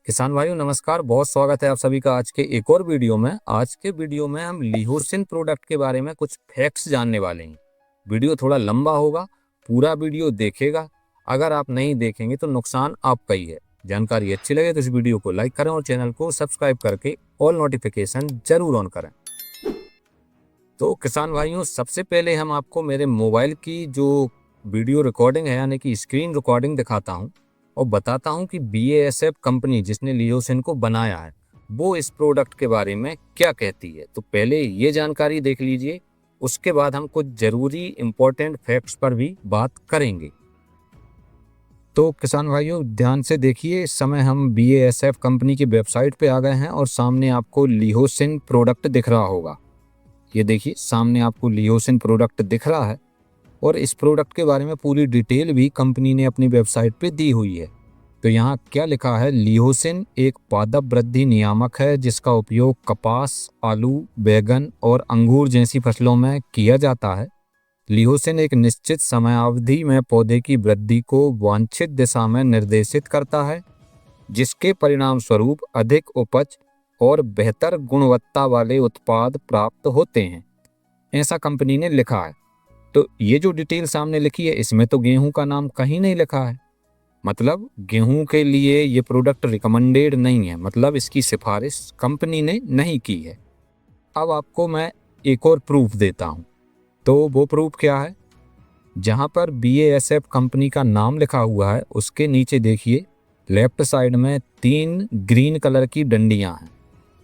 किसान भाइयों नमस्कार। बहुत स्वागत है आप सभी का आज के एक और वीडियो में। आज के वीडियो में हम लिहोसिन प्रोडक्ट के बारे में कुछ फैक्ट्स जानने वाले हैं। वीडियो थोड़ा लंबा होगा, पूरा वीडियो देखेगा। अगर आप नहीं देखेंगे तो नुकसान आपका ही है। जानकारी अच्छी लगे तो इस वीडियो को लाइक करें और चैनल को सब्सक्राइब करके ऑल नोटिफिकेशन जरूर ऑन करें। तो किसान भाइयों, सबसे पहले हम आपको मेरे मोबाइल की जो वीडियो रिकॉर्डिंग है यानी कि स्क्रीन रिकॉर्डिंग दिखाता हूँ और बताता हूँ कि BASF कंपनी जिसने लिहोसिन को बनाया है वो इस प्रोडक्ट के बारे में क्या कहती है। तो पहले ये जानकारी देख लीजिए, उसके बाद हम कुछ जरूरी इंपॉर्टेंट फैक्ट्स पर भी बात करेंगे। तो किसान भाइयों ध्यान से देखिए, इस समय हम BASF कंपनी की वेबसाइट पे आ गए हैं और सामने आपको लिहोसिन प्रोडक्ट दिख रहा होगा। ये देखिए सामने आपको लिहोसिन प्रोडक्ट दिख रहा है और इस प्रोडक्ट के बारे में पूरी डिटेल भी कंपनी ने अपनी वेबसाइट पे दी हुई है। तो यहाँ क्या लिखा है, लिहोसिन एक पादप वृद्धि नियामक है जिसका उपयोग कपास, आलू, बैंगन और अंगूर जैसी फसलों में किया जाता है। लिहोसिन एक निश्चित समयावधि में पौधे की वृद्धि को वांछित दिशा में निर्देशित करता है, जिसके परिणाम स्वरूप अधिक उपज और बेहतर गुणवत्ता वाले उत्पाद प्राप्त होते हैं, ऐसा कंपनी ने लिखा है। तो ये जो डिटेल सामने लिखी है इसमें तो गेहूं का नाम कहीं नहीं लिखा है। मतलब गेहूं के लिए ये प्रोडक्ट रिकमेंडेड नहीं है, मतलब इसकी सिफारिश कंपनी ने नहीं की है। अब आपको मैं एक और प्रूफ देता हूं। तो वो प्रूफ क्या है, जहां पर BASF कंपनी का नाम लिखा हुआ है उसके नीचे देखिए लेफ्ट साइड में 3 ग्रीन कलर की डंडियां हैं,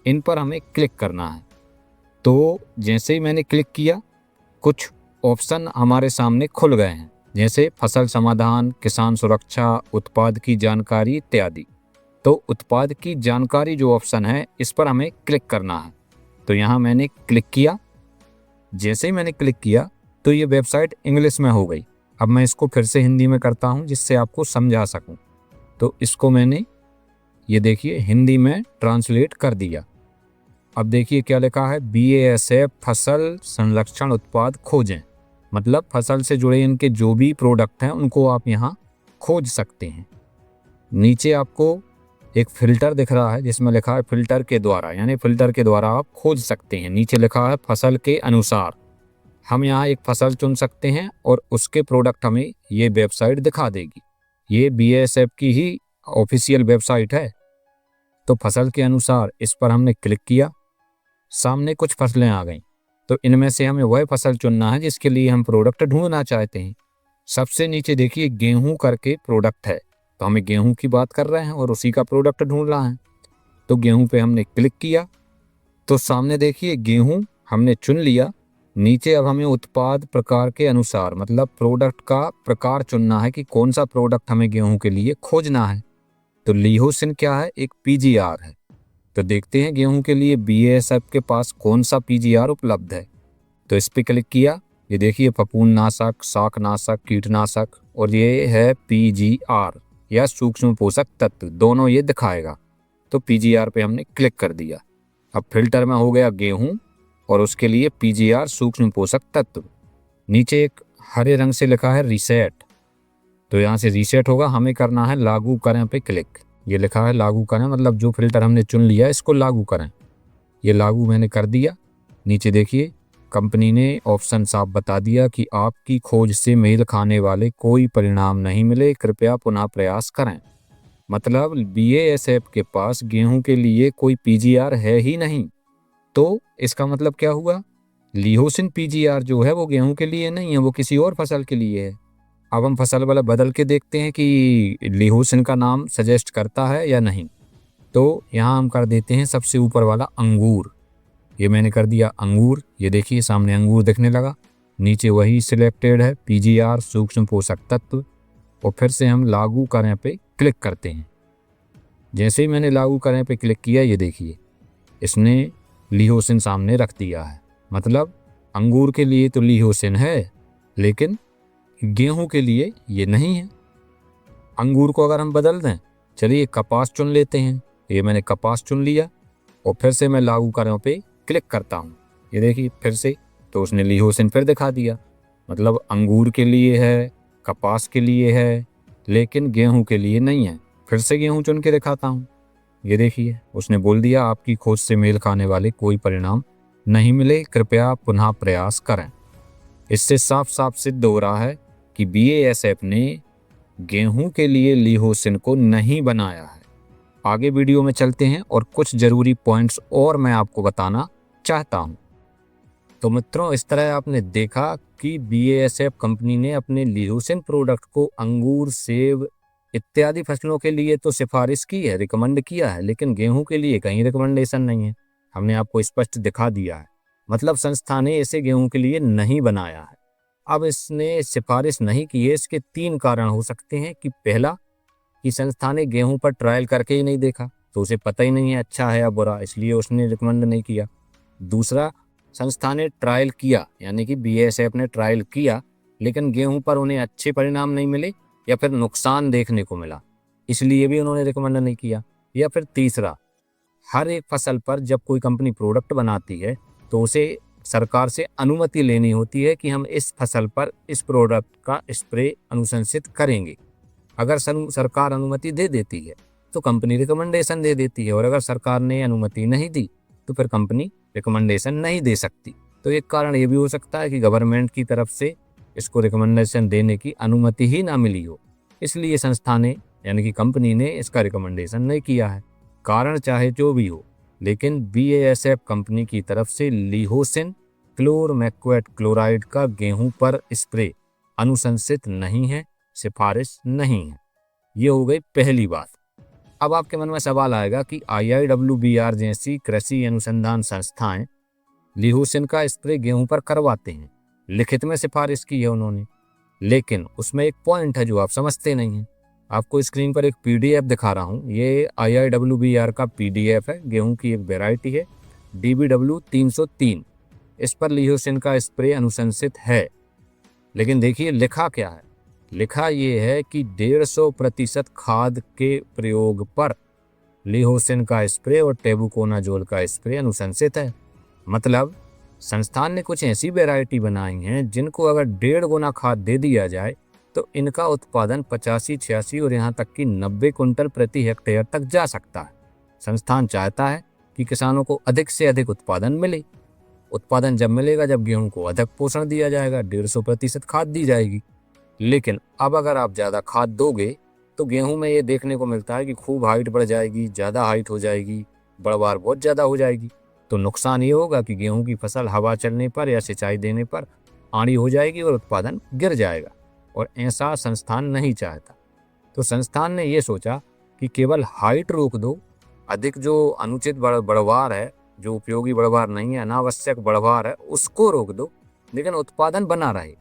इन पर हमें क्लिक करना है। तो जैसे ही मैंने क्लिक किया कुछ ऑप्शन हमारे सामने खुल गए हैं, जैसे फसल समाधान, किसान सुरक्षा, उत्पाद की जानकारी इत्यादि। तो उत्पाद की जानकारी जो ऑप्शन है इस पर हमें क्लिक करना है। तो यहाँ मैंने क्लिक किया। जैसे ही मैंने क्लिक किया तो ये वेबसाइट इंग्लिश में हो गई। अब मैं इसको फिर से हिंदी में करता हूँ जिससे आपको समझा सकूँ। तो इसको मैंने ये देखिए हिंदी में ट्रांसलेट कर दिया। अब देखिए क्या लिखा है, BASF फसल संरक्षण उत्पाद खोजें। मतलब फसल से जुड़े इनके जो भी प्रोडक्ट हैं उनको आप यहाँ खोज सकते हैं। नीचे आपको एक फिल्टर दिख रहा है जिसमें लिखा है फिल्टर के द्वारा, यानी फिल्टर के द्वारा आप खोज सकते हैं। नीचे लिखा है फसल के अनुसार। हम यहाँ एक फसल चुन सकते हैं और उसके प्रोडक्ट हमें ये वेबसाइट दिखा देगी। ये BASF की ही ऑफिशियल वेबसाइट है। तो फसल के अनुसार इस पर हमने क्लिक किया, सामने कुछ फसलें आ गईं। तो इनमें से हमें वह फसल चुनना है जिसके लिए हम प्रोडक्ट ढूंढना चाहते हैं। सबसे नीचे देखिए गेहूं करके प्रोडक्ट है, तो हमें गेहूं की बात कर रहे हैं और उसी का प्रोडक्ट ढूंढना है। तो गेहूं पे हमने क्लिक किया तो सामने देखिए गेहूं हमने चुन लिया। नीचे अब हमें उत्पाद प्रकार के अनुसार, मतलब प्रोडक्ट का प्रकार चुनना है कि कौन सा प्रोडक्ट हमें गेहूं के लिए खोजना है। तो लिहोसिन क्या है, एक PGR है। तो देखते हैं गेहूं के लिए BASF के पास कौन सा PGR उपलब्ध है। तो इस पर क्लिक किया, ये देखिए फफूंदनाशक, शाकनाशक, कीटनाशक, और ये है PGR या सूक्ष्म पोषक तत्व, दोनों ये दिखाएगा। तो PGR पे हमने क्लिक कर दिया। अब फिल्टर में हो गया गेहूं और उसके लिए PGR सूक्ष्म पोषक तत्व। नीचे एक हरे रंग से लिखा है रीसेट, तो यहाँ से रीसेट होगा, हमें करना है लागू करें पे क्लिक। ये लिखा है लागू करें, मतलब जो फिल्टर हमने चुन लिया इसको लागू करें। ये लागू मैंने कर दिया। नीचे देखिए कंपनी ने ऑप्शन साफ बता दिया कि आपकी खोज से मेल खाने वाले कोई परिणाम नहीं मिले, कृपया पुनः प्रयास करें। मतलब BASF के पास गेहूं के लिए कोई PGR है ही नहीं। तो इसका मतलब क्या हुआ, लिहोसिन PGR जो है वो गेहूं के लिए नहीं है, वो किसी और फसल के लिए है। अब हम फसल वाला बदल के देखते हैं कि लिहोसिन का नाम सजेस्ट करता है या नहीं। तो यहाँ हम कर देते हैं सबसे ऊपर वाला अंगूर। ये मैंने कर दिया अंगूर। ये देखिए सामने अंगूर दिखने लगा। नीचे वही सिलेक्टेड है PGR सूक्ष्म पोषक तत्व। और फिर से हम लागू करें पे क्लिक करते हैं। जैसे ही मैंने लागू करें पे क्लिक किया, ये देखिए इसने लिहोसिन सामने रख दिया है। मतलब अंगूर के लिए तो लिहोसिन है लेकिन गेहूं के लिए ये नहीं है। अंगूर को अगर हम बदल दें, चलिए कपास चुन लेते हैं। ये मैंने कपास चुन लिया और फिर से मैं लागू करें पे क्लिक करता हूँ। ये देखिए फिर से, तो उसने लिहोसिन फिर दिखा दिया। मतलब अंगूर के लिए है, कपास के लिए है, लेकिन गेहूं के लिए नहीं है। फिर से गेहूं चुन के दिखाता हूँ। ये देखिए, उसने बोल दिया आपकी खोज से मेल खाने वाले कोई परिणाम नहीं मिले, कृपया पुनः प्रयास करें। इससे साफ साफ सिद्ध हो रहा है कि BASF ने गेहूं के लिए लिहोसिन को नहीं बनाया है। आगे वीडियो में चलते हैं और कुछ जरूरी पॉइंट्स और मैं आपको बताना चाहता हूं। तो मित्रों, इस तरह आपने देखा कि BASF कंपनी ने अपने लिहोसिन प्रोडक्ट को अंगूर, सेब इत्यादि फसलों के लिए तो सिफारिश की है, रिकमेंड किया है, लेकिन गेहूं के लिए कहीं रिकमेंडेशन नहीं है। हमने आपको स्पष्ट दिखा दिया है, मतलब संस्था ने इसे गेहूं के लिए नहीं बनाया है। अब इसने सिफारिश नहीं की है, इसके 3 कारण हो सकते हैं कि पहला, कि संस्था ने गेहूं पर ट्रायल करके ही नहीं देखा, तो उसे पता ही नहीं है अच्छा है या बुरा, इसलिए उसने रिकमेंड नहीं किया। दूसरा, संस्था ने ट्रायल किया, यानी कि BASF ने ट्रायल किया, लेकिन गेहूं पर उन्हें अच्छे परिणाम नहीं मिले या फिर नुकसान देखने को मिला, इसलिए भी उन्होंने रिकमेंड नहीं किया। या फिर तीसरा, हर एक फसल पर जब कोई कंपनी प्रोडक्ट बनाती है तो उसे सरकार से अनुमति लेनी होती है कि हम इस फसल पर इस प्रोडक्ट का स्प्रे अनुशंसित करेंगे। अगर सरकार अनुमति दे देती है तो कंपनी रिकमेंडेशन दे देती है, और अगर सरकार ने अनुमति नहीं दी तो फिर कंपनी रिकमेंडेशन नहीं दे सकती। तो एक कारण ये भी हो सकता है कि गवर्नमेंट की तरफ से इसको रिकमेंडेशन देने की अनुमति ही ना मिली हो, इसलिए संस्था ने यानी कि कंपनी ने इसका रिकमेंडेशन नहीं किया है। कारण चाहे जो भी हो, लेकिन BASF कंपनी की तरफ से लिहोसिन क्लोरमेक्वेट क्लोराइड का गेहूं पर स्प्रे अनुशंसित नहीं है, सिफारिश नहीं है। ये हो गई पहली बात। अब आपके मन में सवाल आएगा कि IIWBR जैसी कृषि अनुसंधान संस्थाएं लिहोसिन का स्प्रे गेहूं पर करवाते हैं, लिखित में सिफारिश की है उन्होंने, लेकिन उसमें एक पॉइंट है जो आप समझते नहीं हैं। आपको स्क्रीन पर एक PDF दिखा रहा हूं, ये IIWBR का PDF है, गेहूं की एक वेराइटी है DBW 303। इस पर लिहोसिन का स्प्रे अनुशंसित है, लेकिन देखिए लिखा क्या है। लिखा ये है कि 150% खाद के प्रयोग पर लिहोसिन का स्प्रे और टेबुकोनाजोल का स्प्रे अनुशंसित है। मतलब संस्थान ने कुछ ऐसी वैरायटी बनाई हैं जिनको अगर 1.5 गुना खाद दे दिया जाए तो इनका उत्पादन 85, 86 और यहाँ तक कि 90 कुंटल प्रति हेक्टेयर तक जा सकता है। संस्थान चाहता है कि किसानों को अधिक से अधिक उत्पादन मिले। उत्पादन जब मिलेगा जब गेहूं को अधिक पोषण दिया जाएगा, 150% खाद दी जाएगी। लेकिन अब अगर आप ज़्यादा खाद दोगे तो गेहूं में ये देखने को मिलता है कि खूब हाइट बढ़ जाएगी, ज़्यादा हाइट हो जाएगी, बढ़वार बहुत ज़्यादा हो जाएगी। तो नुकसान ये होगा कि गेहूं की फसल हवा चलने पर या सिंचाई देने पर आड़ी हो जाएगी और उत्पादन गिर जाएगा, और ऐसा संस्थान नहीं चाहता। तो संस्थान ने ये सोचा कि केवल हाइट रोक दो, अधिक जो अनुचित बढ़वार है, जो उपयोगी बढ़वार नहीं है, अनावश्यक बढ़वार है, उसको रोक दो, लेकिन उत्पादन बना रहे।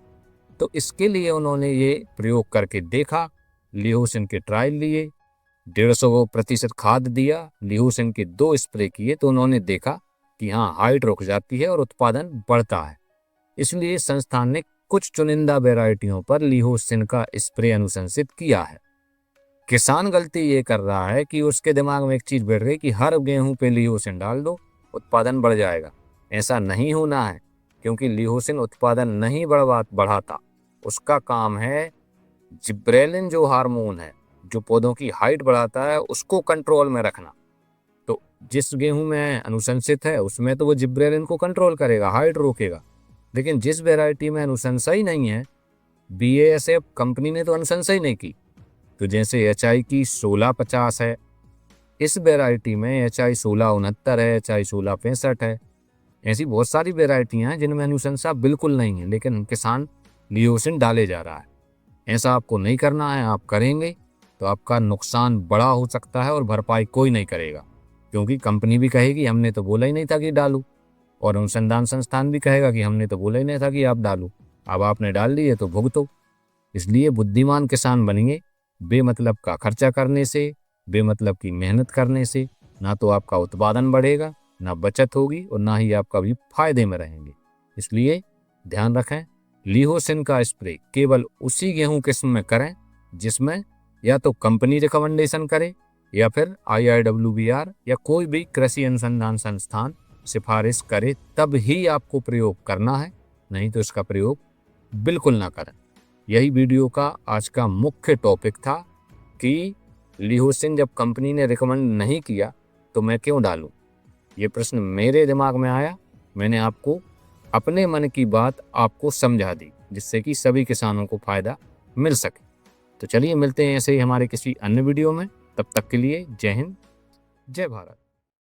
तो इसके लिए उन्होंने ये प्रयोग करके देखा, लिहोसिन के ट्रायल लिए, 150% खाद दिया, लिहोसिन के 2 स्प्रे किए, तो उन्होंने देखा कि हाँ, हाइट रुक जाती है और उत्पादन बढ़ता है। इसलिए संस्थान ने कुछ चुनिंदा वैरायटियों पर लिहोसिन का स्प्रे अनुशंसित किया है। किसान गलती ये कर रहा है कि उसके दिमाग में एक चीज बैठ गई कि हर गेहूं पे लिहोसिन डाल दो, उत्पादन बढ़ जाएगा। ऐसा नहीं होना है, क्योंकि लिहोसिन उत्पादन नहीं बढ़ाता। उसका काम है जिब्रेलिन जो हार्मोन है, जो पौधों की हाइट बढ़ाता है, उसको कंट्रोल में रखना। तो जिस गेहूं में अनुशंसित है उसमें तो वो जिब्रेलिन को कंट्रोल करेगा, हाइट रोकेगा। लेकिन जिस वैरायटी में अनुशंसा ही नहीं है, BASF कंपनी ने तो अनुशंसा ही नहीं की। तो जैसे HI की 1650 है, इस वैरायटी में HI 1669 है, HI 1665 है। ऐसी बहुत सारी वैरायटियां हैं जिनमें अनुशंसा बिल्कुल नहीं है, लेकिन किसान लिहोसिन डाले जा रहा है। ऐसा आपको नहीं करना है। आप करेंगे तो आपका नुकसान बड़ा हो सकता है और भरपाई कोई नहीं करेगा, क्योंकि कंपनी भी कहेगी हमने तो बोला ही नहीं था कि डालू, और अनुसंधान संस्थान भी कहेगा कि हमने तो बोला ही नहीं था कि आप डालू। अब आपने डाल लिए तो भुगतो। इसलिए बुद्धिमान किसान बनिए। बेमतलब का खर्चा करने से, बेमतलब की मेहनत करने से ना तो आपका उत्पादन बढ़ेगा, ना बचत होगी, और ना ही आप कभी फायदे में रहेंगे। इसलिए ध्यान रखें, लिहोसिन का स्प्रे केवल उसी गेहूं किस्म में करें जिसमें या तो कंपनी रिकमेंडेशन करे या फिर IIWBR या कोई भी कृषि अनुसंधान संस्थान सिफारिश करे, तब ही आपको प्रयोग करना है, नहीं तो इसका प्रयोग बिल्कुल ना करें। यही वीडियो का आज का मुख्य टॉपिक था कि ल्यूसिन जब कंपनी ने रिकमेंड नहीं किया तो मैं क्यों डालूं? ये प्रश्न मेरे दिमाग में आया। मैंने आपको अपने मन की बात आपको समझा दी, जिससे कि सभी किसानों को फायदा मिल सके। तो चलिए मिलते हैं ऐसे ही हमारे किसी अन्य वीडियो में। तब तक के लिए जय हिंद, जय भारत।